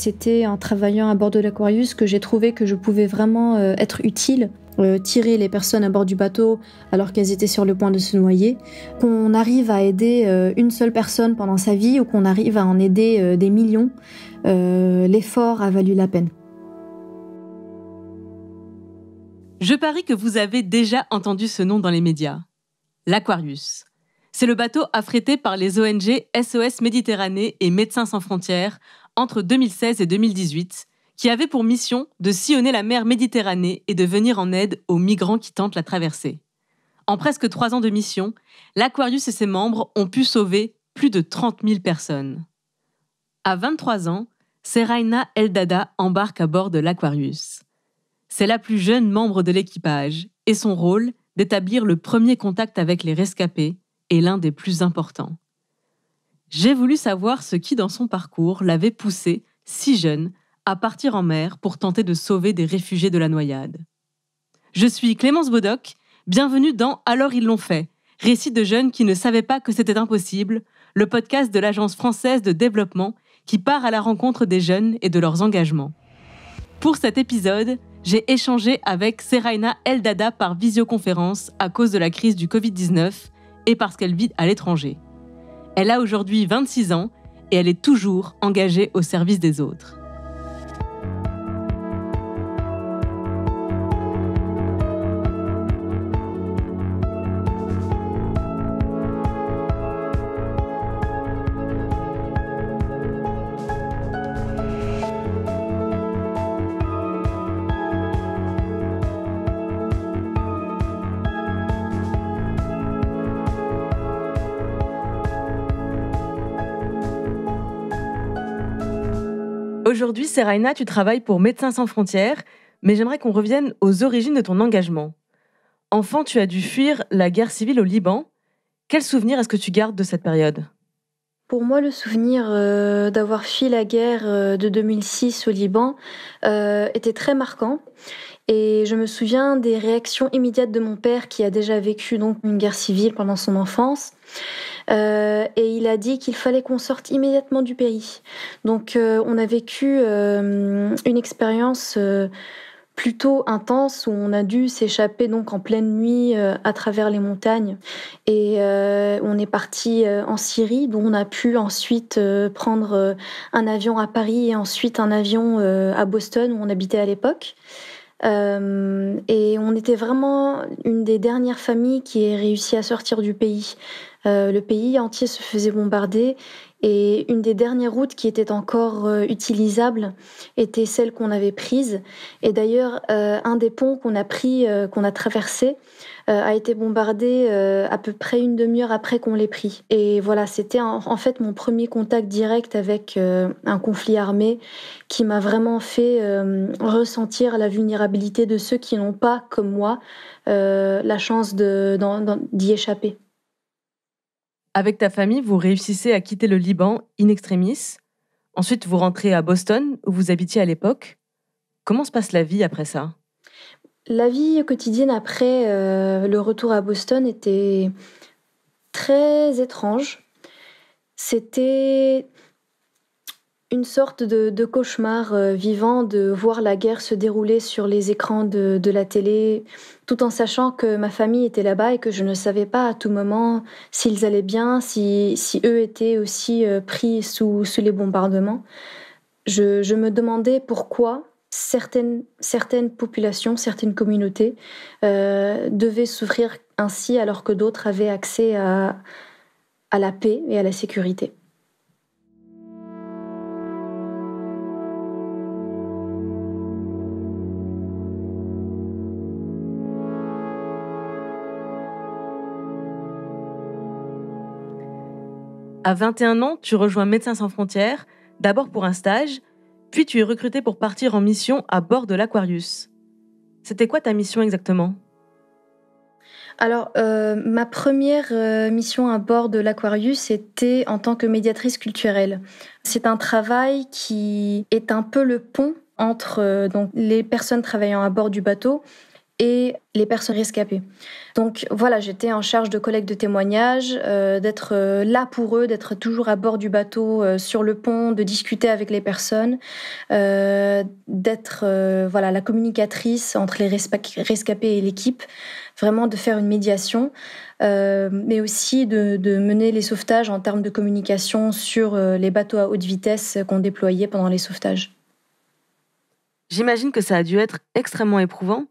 C'était en travaillant à bord de l'Aquarius que j'ai trouvé que je pouvais vraiment être utile, tirer les personnes à bord du bateau alors qu'elles étaient sur le point de se noyer. Qu'on arrive à aider une seule personne pendant sa vie ou qu'on arrive à en aider des millions, l'effort a valu la peine. Je parie que vous avez déjà entendu ce nom dans les médias. L'Aquarius. C'est le bateau affrété par les ONG SOS Méditerranée et Médecins sans frontières entre 2016 et 2018, qui avait pour mission de sillonner la mer Méditerranée et de venir en aide aux migrants qui tentent la traversée. En presque 3 ans de mission, l'Aquarius et ses membres ont pu sauver plus de 30 000 personnes. À 23 ans, Seraina Eldada embarque à bord de l'Aquarius. C'est la plus jeune membre de l'équipage et son rôle, d'établir le premier contact avec les rescapés, est l'un des plus importants. J'ai voulu savoir ce qui, dans son parcours, l'avait poussée, si jeune, à partir en mer pour tenter de sauver des réfugiés de la noyade. Je suis Clémence Bodoc, bienvenue dans Alors ils l'ont fait, récit de jeunes qui ne savaient pas que c'était impossible, le podcast de l'Agence française de développement qui part à la rencontre des jeunes et de leurs engagements. Pour cet épisode, j'ai échangé avec Seraina Eldada par visioconférence à cause de la crise du Covid-19 et parce qu'elle vit à l'étranger. Elle a aujourd'hui 26 ans et elle est toujours engagée au service des autres. Aujourd'hui, Seraina, tu travailles pour Médecins sans frontières, mais j'aimerais qu'on revienne aux origines de ton engagement. Enfant, tu as dû fuir la guerre civile au Liban. Quel souvenir est-ce que tu gardes de cette période ? Pour moi, le souvenir d'avoir fui la guerre de 2006 au Liban était très marquant. Et je me souviens des réactions immédiates de mon père qui a déjà vécu donc une guerre civile pendant son enfance. Et il a dit qu'il fallait qu'on sorte immédiatement du pays. Donc on a vécu une expérience plutôt intense où on a dû s'échapper donc en pleine nuit à travers les montagnes. Et on est parti en Syrie, d'où on a pu ensuite prendre un avion à Paris et ensuite un avion à Boston où on habitait à l'époque. Et on était vraiment une des dernières familles qui ait réussi à sortir du pays. Le pays entier se faisait bombarder et une des dernières routes qui était encore utilisable était celle qu'on avait prise. Et d'ailleurs, un des ponts qu'on a pris, qu'on a traversé, a été bombardé à peu près une demi-heure après qu'on l'ait pris. Et voilà, c'était en fait mon premier contact direct avec un conflit armé qui m'a vraiment fait ressentir la vulnérabilité de ceux qui n'ont pas, comme moi, la chance d'y échapper. Avec ta famille, vous réussissez à quitter le Liban in extremis. Ensuite, vous rentrez à Boston, où vous habitiez à l'époque. Comment se passe la vie après ça ? La vie quotidienne après le retour à Boston était très étrange. C'était une sorte de cauchemar vivant de voir la guerre se dérouler sur les écrans de la télé, tout en sachant que ma famille était là-bas et que je ne savais pas à tout moment s'ils allaient bien, si eux étaient aussi pris sous les bombardements. Je me demandais pourquoi certaines populations, certaines communautés devaient souffrir ainsi alors que d'autres avaient accès à la paix et à la sécurité. À 21 ans, tu rejoins Médecins sans frontières, d'abord pour un stage, puis tu es recruté pour partir en mission à bord de l'Aquarius. C'était quoi ta mission exactement ? Alors, ma première mission à bord de l'Aquarius était en tant que médiatrice culturelle. C'est un travail qui est un peu le pont entre donc les personnes travaillant à bord du bateau et les personnes rescapées. Donc voilà, j'étais en charge de collecte de témoignages, d'être là pour eux, d'être toujours à bord du bateau, sur le pont, de discuter avec les personnes, d'être la communicatrice entre les rescapés et l'équipe, vraiment de faire une médiation, mais aussi de mener les sauvetages en termes de communication sur les bateaux à haute vitesse qu'on déployait pendant les sauvetages. J'imagine que ça a dû être extrêmement éprouvant,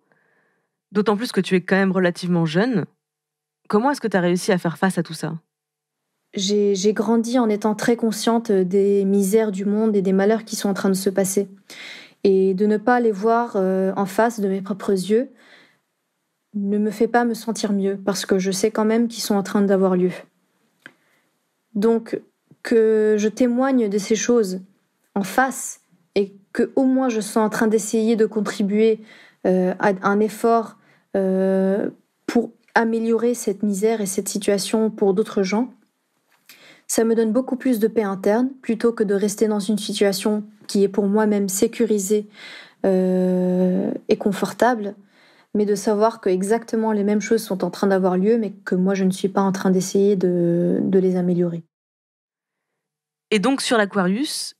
d'autant plus que tu es quand même relativement jeune. Comment est-ce que tu as réussi à faire face à tout ça ? J'ai grandi en étant très consciente des misères du monde et des malheurs qui sont en train de se passer. Et de ne pas les voir en face de mes propres yeux ne me fait pas me sentir mieux, parce que je sais quand même qu'ils sont en train d'avoir lieu. Donc, que je témoigne de ces choses en face et que au moins je sois en train d'essayer de contribuer à un effort pour améliorer cette misère et cette situation pour d'autres gens, ça me donne beaucoup plus de paix interne plutôt que de rester dans une situation qui est pour moi-même sécurisée et confortable, mais de savoir que exactement les mêmes choses sont en train d'avoir lieu, mais que moi je ne suis pas en train d'essayer de les améliorer. Et donc sur l'Aquarius,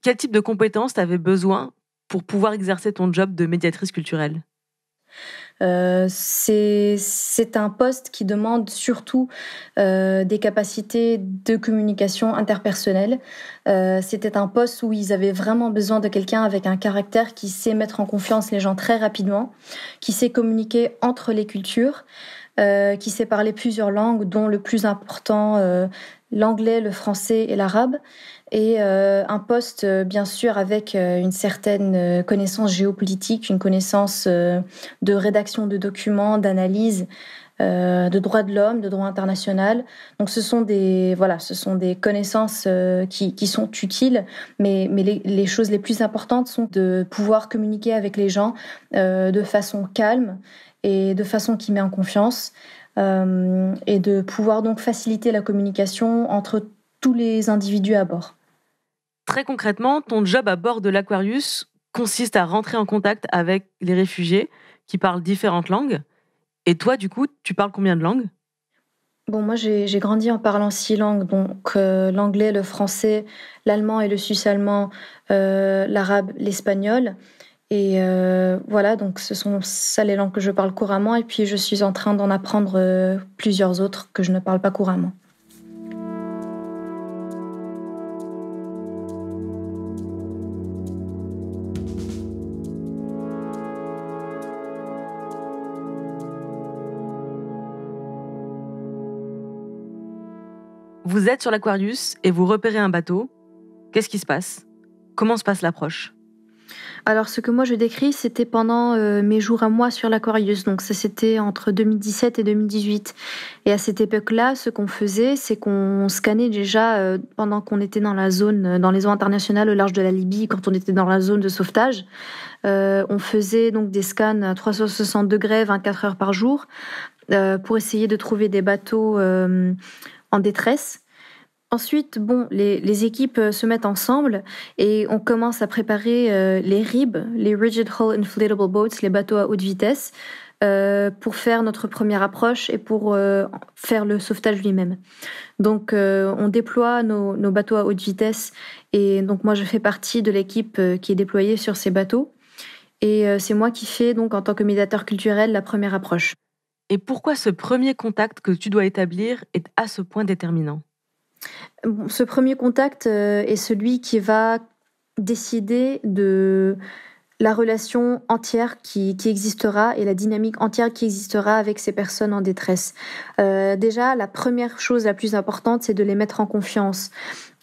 quel type de compétences tu avais besoin pour pouvoir exercer ton job de médiatrice culturelle ? C'est un poste qui demande surtout des capacités de communication interpersonnelle. C'était un poste où ils avaient vraiment besoin de quelqu'un avec un caractère qui sait mettre en confiance les gens très rapidement, qui sait communiquer entre les cultures, qui sait parler plusieurs langues, dont le plus important, l'anglais, le français et l'arabe. Et un poste, bien sûr, avec une certaine connaissance géopolitique, une connaissance de rédaction de documents, d'analyse, de droits de l'homme, de droit international. Donc ce sont des connaissances qui sont utiles, mais les choses les plus importantes sont de pouvoir communiquer avec les gens de façon calme et de façon qui met en confiance, et de pouvoir donc faciliter la communication entre tous les individus à bord. Très concrètement, ton job à bord de l'Aquarius consiste à rentrer en contact avec les réfugiés qui parlent différentes langues. Et toi, du coup, tu parles combien de langues ? Bon, moi, j'ai grandi en parlant 6 langues, donc l'anglais, le français, l'allemand et le suisse-allemand, l'arabe, l'espagnol. Et voilà, donc ce sont ça les langues que je parle couramment. Et puis, je suis en train d'en apprendre plusieurs autres que je ne parle pas couramment. Vous êtes sur l'Aquarius et vous repérez un bateau. Qu'est-ce qui se passe ? Comment se passe l'approche ? Alors, ce que moi je décris, c'était pendant mes jours à moi sur l'Aquarius. Donc, ça, c'était entre 2017 et 2018. Et à cette époque-là, ce qu'on faisait, c'est qu'on scannait déjà, pendant qu'on était dans la zone, dans les eaux internationales au large de la Libye, quand on était dans la zone de sauvetage. On faisait donc des scans à 360 degrés, 24 heures par jour, pour essayer de trouver des bateaux en détresse. Ensuite, les équipes se mettent ensemble et on commence à préparer les RIB, les Rigid Hull Inflatable Boats, les bateaux à haute vitesse, pour faire notre première approche et pour faire le sauvetage lui-même. Donc, on déploie nos bateaux à haute vitesse et donc moi je fais partie de l'équipe qui est déployée sur ces bateaux et c'est moi qui fais donc en tant que médiateur culturel la première approche. Et pourquoi ce premier contact que tu dois établir est à ce point déterminant ? Ce premier contact est celui qui va décider de la relation entière qui existera et la dynamique entière qui existera avec ces personnes en détresse. Déjà, la première chose la plus importante, c'est de les mettre en confiance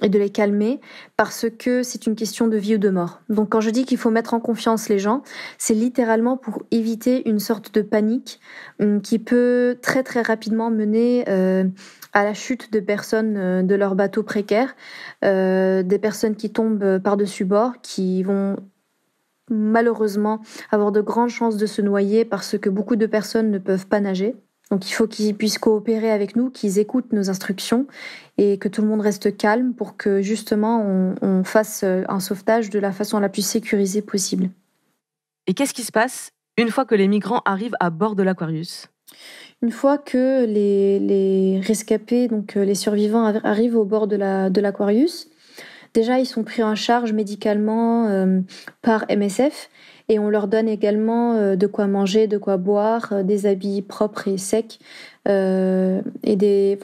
et de les calmer parce que c'est une question de vie ou de mort. Donc quand je dis qu'il faut mettre en confiance les gens, c'est littéralement pour éviter une sorte de panique qui peut très très rapidement mener à la chute de personnes de leur bateau précaire, des personnes qui tombent par-dessus bord, qui vont malheureusement avoir de grandes chances de se noyer parce que beaucoup de personnes ne peuvent pas nager. Donc il faut qu'ils puissent coopérer avec nous, qu'ils écoutent nos instructions et que tout le monde reste calme pour que justement on fasse un sauvetage de la façon la plus sécurisée possible. Et qu'est-ce qui se passe Une fois que les migrants arrivent à bord de l'Aquarius, Une fois que les rescapés, donc les survivants, arrivent au bord de l'Aquarius, déjà ils sont pris en charge médicalement par MSF et on leur donne également de quoi manger, de quoi boire, des habits propres et secs et des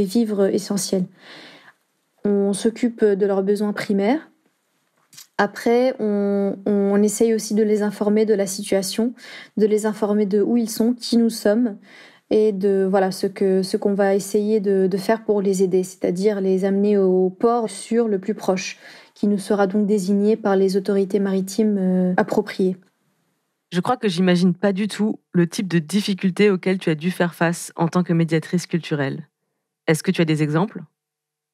vivres essentiels. On s'occupe de leurs besoins primaires. Après, on essaye aussi de les informer de la situation, de les informer de où ils sont, qui nous sommes, et de ce qu'on va essayer de faire pour les aider, c'est-à-dire les amener au port sûr le plus proche, qui nous sera donc désigné par les autorités maritimes appropriées. je crois que j'imagine pas du tout le type de difficultés auxquelles tu as dû faire face en tant que médiatrice culturelle. Est-ce que tu as des exemples ?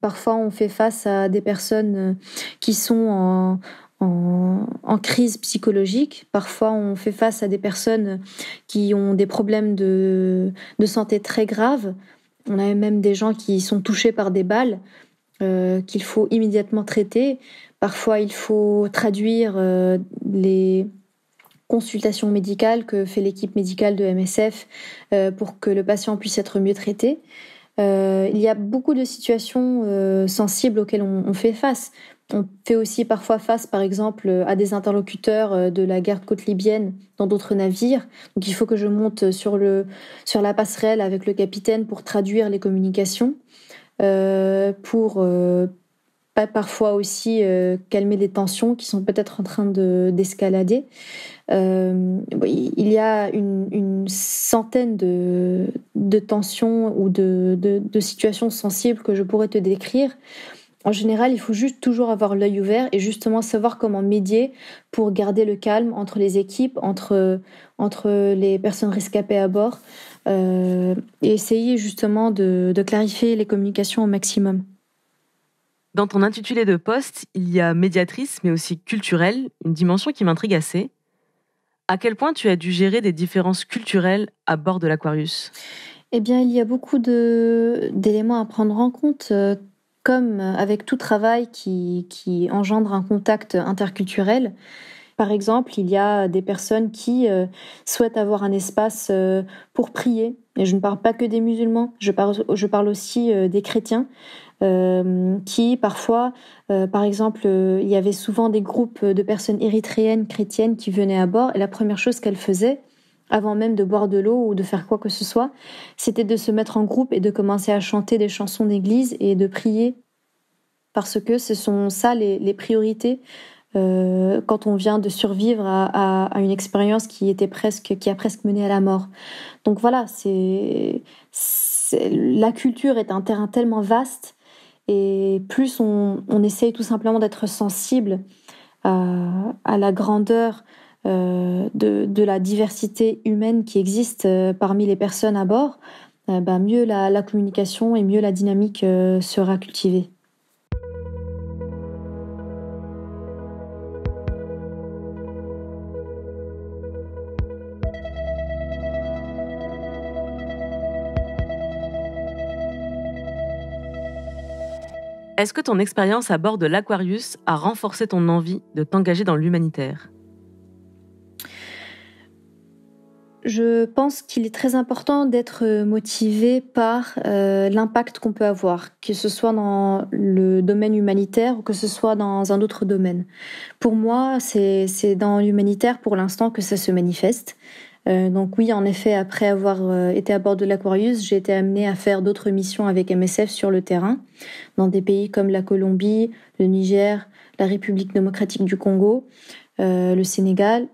Parfois, on fait face à des personnes qui sont en crise psychologique. Parfois, on fait face à des personnes qui ont des problèmes de santé très graves. On a même des gens qui sont touchés par des balles qu'il faut immédiatement traiter. Parfois, il faut traduire les consultations médicales que fait l'équipe médicale de MSF pour que le patient puisse être mieux traité. Il y a beaucoup de situations sensibles auxquelles on fait face. On fait aussi parfois face, par exemple, à des interlocuteurs de la garde-côte libyenne dans d'autres navires. Donc il faut que je monte sur la passerelle avec le capitaine pour traduire les communications, pour parfois aussi calmer les tensions qui sont peut-être en train d'escalader. Il y a une centaine de tensions ou de situations sensibles que je pourrais te décrire. En général, il faut juste toujours avoir l'œil ouvert et justement savoir comment médier pour garder le calme entre les équipes, entre les personnes rescapées à bord, et essayer justement de clarifier les communications au maximum. Dans ton intitulé de poste, il y a médiatrice, mais aussi culturelle, une dimension qui m'intrigue assez. À quel point tu as dû gérer des différences culturelles à bord de l'Aquarius ? Eh bien, il y a beaucoup d'éléments à prendre en compte, comme avec tout travail qui engendre un contact interculturel. Par exemple, il y a des personnes qui souhaitent avoir un espace pour prier. Et je ne parle pas que des musulmans, je parle aussi des chrétiens qui parfois, par exemple, il y avait souvent des groupes de personnes érythréennes chrétiennes qui venaient à bord et la première chose qu'elles faisaient, avant même de boire de l'eau ou de faire quoi que ce soit, c'était de se mettre en groupe et de commencer à chanter des chansons d'église et de prier, parce que ce sont ça les priorités quand on vient de survivre à une expérience qui a presque mené à la mort. Donc voilà, la culture est un terrain tellement vaste et plus on essaye tout simplement d'être sensible à la grandeur de la diversité humaine qui existe parmi les personnes à bord, mieux la communication et mieux la dynamique sera cultivée. Est-ce que ton expérience à bord de l'Aquarius a renforcé ton envie de t'engager dans l'humanitaire ? Je pense qu'il est très important d'être motivé par l'impact qu'on peut avoir, que ce soit dans le domaine humanitaire ou que ce soit dans un autre domaine. Pour moi, c'est dans l'humanitaire pour l'instant que ça se manifeste. Donc oui, en effet, après avoir été à bord de l'Aquarius, j'ai été amenée à faire d'autres missions avec MSF sur le terrain, dans des pays comme la Colombie, le Niger, la République démocratique du Congo, le Sénégal.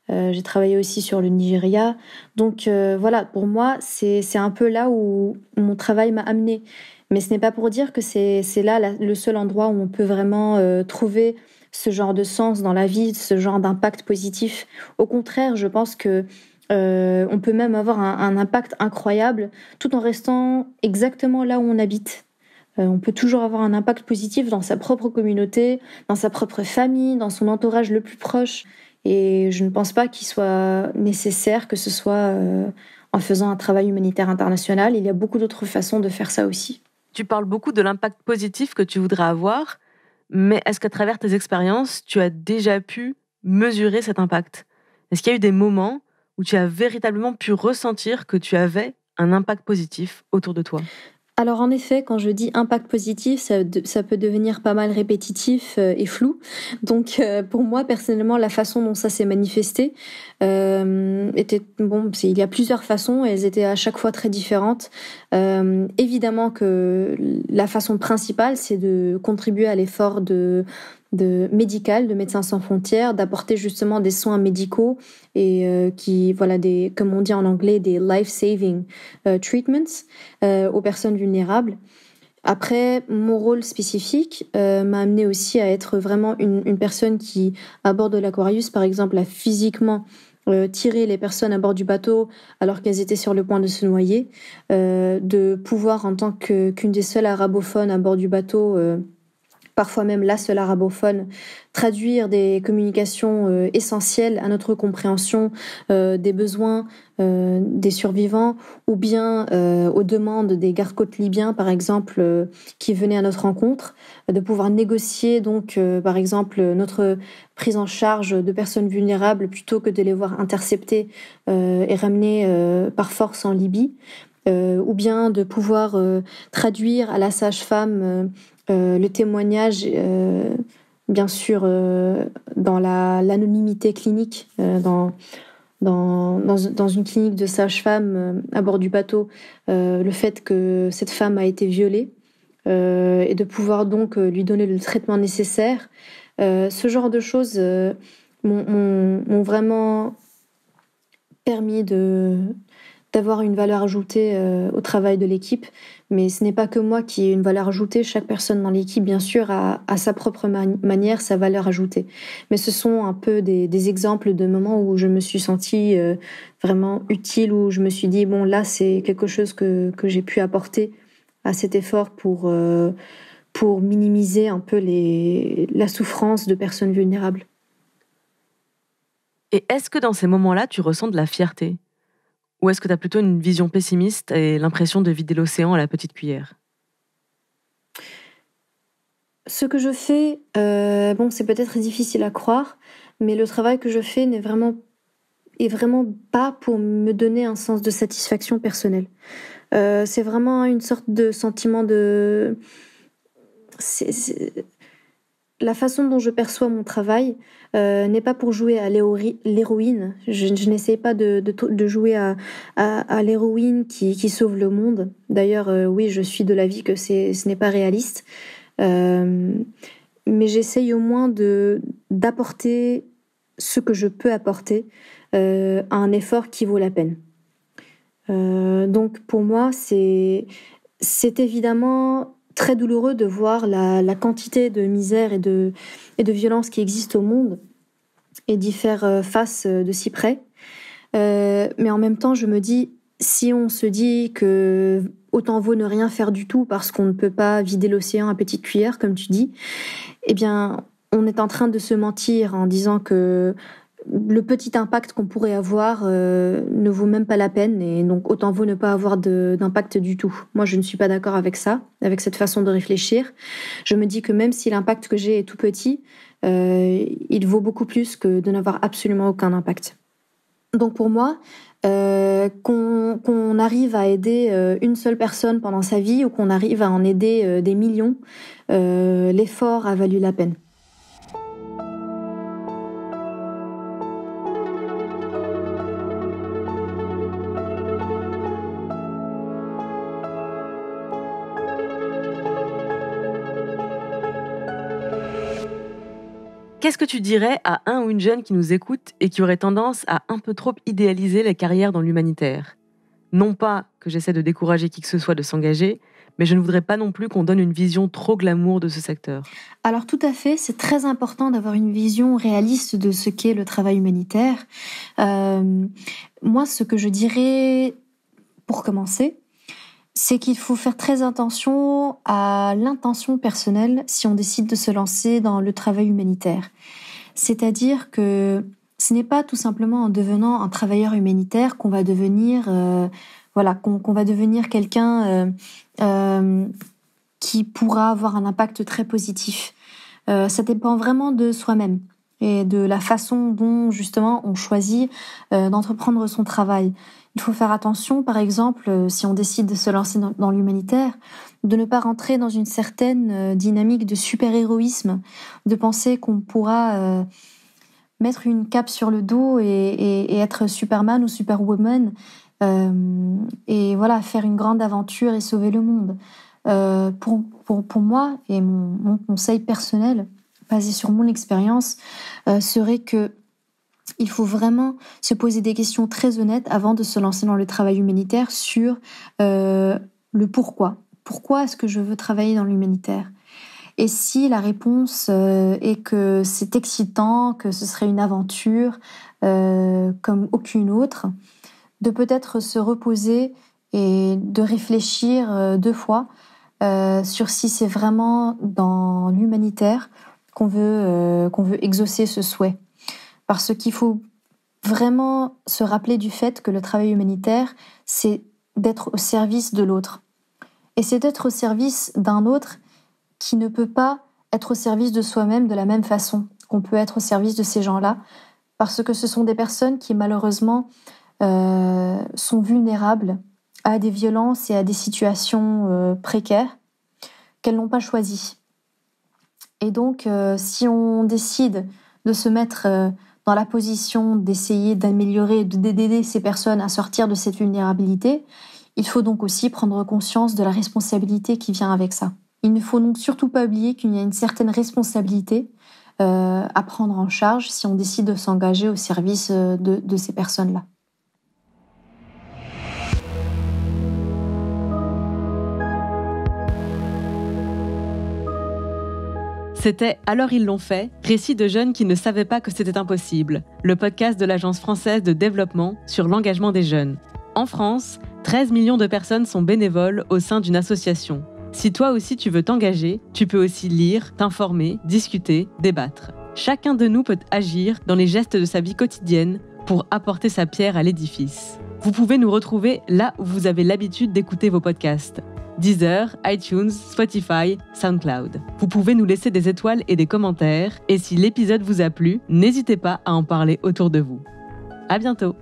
J'ai travaillé aussi sur le Nigeria. Donc voilà, pour moi, c'est un peu là où mon travail m'a amenée. Mais ce n'est pas pour dire que c'est là le seul endroit où on peut vraiment trouver ce genre de sens dans la vie, ce genre d'impact positif. Au contraire, je pense que on peut même avoir un impact incroyable tout en restant exactement là où on habite. On peut toujours avoir un impact positif dans sa propre communauté, dans sa propre famille, dans son entourage le plus proche. Et je ne pense pas qu'il soit nécessaire que ce soit en faisant un travail humanitaire international. Il y a beaucoup d'autres façons de faire ça aussi. Tu parles beaucoup de l'impact positif que tu voudrais avoir, mais est-ce qu'à travers tes expériences, tu as déjà pu mesurer cet impact ? Est-ce qu'il y a eu des moments où tu as véritablement pu ressentir que tu avais un impact positif autour de toi ? Alors en effet, quand je dis impact positif, ça peut devenir pas mal répétitif et flou. Donc pour moi personnellement, la façon dont ça s'est manifesté était il y a plusieurs façons et elles étaient à chaque fois très différentes. Évidemment que la façon principale, c'est de contribuer à l'effort de médical de Médecins sans frontières, d'apporter justement des soins médicaux et comme on dit en anglais, des life-saving treatments aux personnes vulnérables. Après, mon rôle spécifique m'a amené aussi à être vraiment une personne qui, à bord de l'Aquarius, par exemple, a physiquement tirer les personnes à bord du bateau alors qu'elles étaient sur le point de se noyer, de pouvoir, en tant qu'une des seules arabophones à bord du bateau, parfois même la seule arabophone, traduire des communications essentielles à notre compréhension des besoins des survivants ou bien aux demandes des gardes-côtes libyens, par exemple, qui venaient à notre rencontre, de pouvoir négocier donc, par exemple, notre prise en charge de personnes vulnérables plutôt que de les voir interceptées et ramenées par force en Libye, ou bien de pouvoir traduire à la sage-femme le témoignage, bien sûr, dans l'anonymité clinique, dans une clinique de sage-femme à bord du bateau, le fait que cette femme a été violée, et de pouvoir donc lui donner le traitement nécessaire. Ce genre de choses m'ont vraiment permis d'avoir une valeur ajoutée au travail de l'équipe. Mais ce n'est pas que moi qui ai une valeur ajoutée. Chaque personne dans l'équipe, bien sûr, a sa propre manière, sa valeur ajoutée. Mais ce sont un peu des exemples de moments où je me suis sentie vraiment utile, où je me suis dit, bon, là, c'est quelque chose que j'ai pu apporter à cet effort pour minimiser un peu la souffrance de personnes vulnérables. Et est-ce que dans ces moments-là, tu ressens de la fierté ? Ou est-ce que tu as plutôt une vision pessimiste et l'impression de vider l'océan à la petite cuillère ? Ce que je fais, c'est peut-être difficile à croire, mais le travail que je fais est vraiment pas pour me donner un sens de satisfaction personnelle. C'est vraiment une sorte de sentiment de... La façon dont je perçois mon travail n'est pas pour jouer à l'héroïne. Je n'essaie pas de jouer à l'héroïne qui sauve le monde. D'ailleurs, oui, je suis de l'avis que ce n'est pas réaliste. Mais j'essaye au moins d'apporter ce que je peux apporter à un effort qui vaut la peine. Donc pour moi, c'est évidemment très douloureux de voir la quantité de misère et de violence qui existe au monde et d'y faire face de si près. Mais en même temps, je me dis, si on se dit que autant vaut ne rien faire du tout parce qu'on ne peut pas vider l'océan à petite cuillère, comme tu dis, eh bien, on est en train de se mentir en disant que le petit impact qu'on pourrait avoir ne vaut même pas la peine, et donc autant vaut ne pas avoir d'impact du tout. Moi, je ne suis pas d'accord avec ça, avec cette façon de réfléchir. Je me dis que même si l'impact que j'ai est tout petit, il vaut beaucoup plus que de n'avoir absolument aucun impact. Donc pour moi, qu'on arrive à aider une seule personne pendant sa vie ou qu'on arrive à en aider des millions, l'effort a valu la peine. Qu'est-ce que tu dirais à un ou une jeune qui nous écoute et qui aurait tendance à un peu trop idéaliser les carrières dans l'humanitaire ? Non pas que j'essaie de décourager qui que ce soit de s'engager, mais je ne voudrais pas non plus qu'on donne une vision trop glamour de ce secteur. Alors tout à fait, c'est très important d'avoir une vision réaliste de ce qu'est le travail humanitaire. Moi, ce que je dirais, pour commencer, c'est qu'il faut faire très attention à l'intention personnelle si on décide de se lancer dans le travail humanitaire. C'est-à-dire que ce n'est pas tout simplement en devenant un travailleur humanitaire qu'on va devenir, qu'on va devenir quelqu'un qui pourra avoir un impact très positif. Ça dépend vraiment de soi-même. et de la façon dont justement on choisit d'entreprendre son travail. Il faut faire attention, par exemple, si on décide de se lancer dans l'humanitaire, de ne pas rentrer dans une certaine dynamique de super-héroïsme, de penser qu'on pourra mettre une cape sur le dos et être Superman ou Superwoman, et voilà, faire une grande aventure et sauver le monde. Pour moi, et mon conseil personnel, basé sur mon expérience, serait que il faut vraiment se poser des questions très honnêtes avant de se lancer dans le travail humanitaire sur le pourquoi. Pourquoi est-ce que je veux travailler dans l'humanitaire ? Et si la réponse est que c'est excitant, que ce serait une aventure comme aucune autre, de peut-être se reposer et de réfléchir 2 fois sur si c'est vraiment dans l'humanitaire qu'on veut exaucer ce souhait. Parce qu'il faut vraiment se rappeler du fait que le travail humanitaire, c'est d'être au service de l'autre. Et c'est d'être au service d'un autre qui ne peut pas être au service de soi-même de la même façon qu'on peut être au service de ces gens-là, parce que ce sont des personnes qui malheureusement sont vulnérables à des violences et à des situations précaires qu'elles n'ont pas choisies. Et donc, si on décide de se mettre dans la position d'essayer d'améliorer, d'aider ces personnes à sortir de cette vulnérabilité, il faut donc aussi prendre conscience de la responsabilité qui vient avec ça. Il ne faut donc surtout pas oublier qu'il y a une certaine responsabilité à prendre en charge si on décide de s'engager au service de ces personnes-là. C'était Alors ils l'ont fait, récit de jeunes qui ne savaient pas que c'était impossible, le podcast de l'Agence française de développement sur l'engagement des jeunes. En France, 13 millions de personnes sont bénévoles au sein d'une association. Si toi aussi tu veux t'engager, tu peux aussi lire, t'informer, discuter, débattre. Chacun de nous peut agir dans les gestes de sa vie quotidienne pour apporter sa pierre à l'édifice. Vous pouvez nous retrouver là où vous avez l'habitude d'écouter vos podcasts. Deezer, iTunes, Spotify, SoundCloud. Vous pouvez nous laisser des étoiles et des commentaires. Et si l'épisode vous a plu, n'hésitez pas à en parler autour de vous. À bientôt!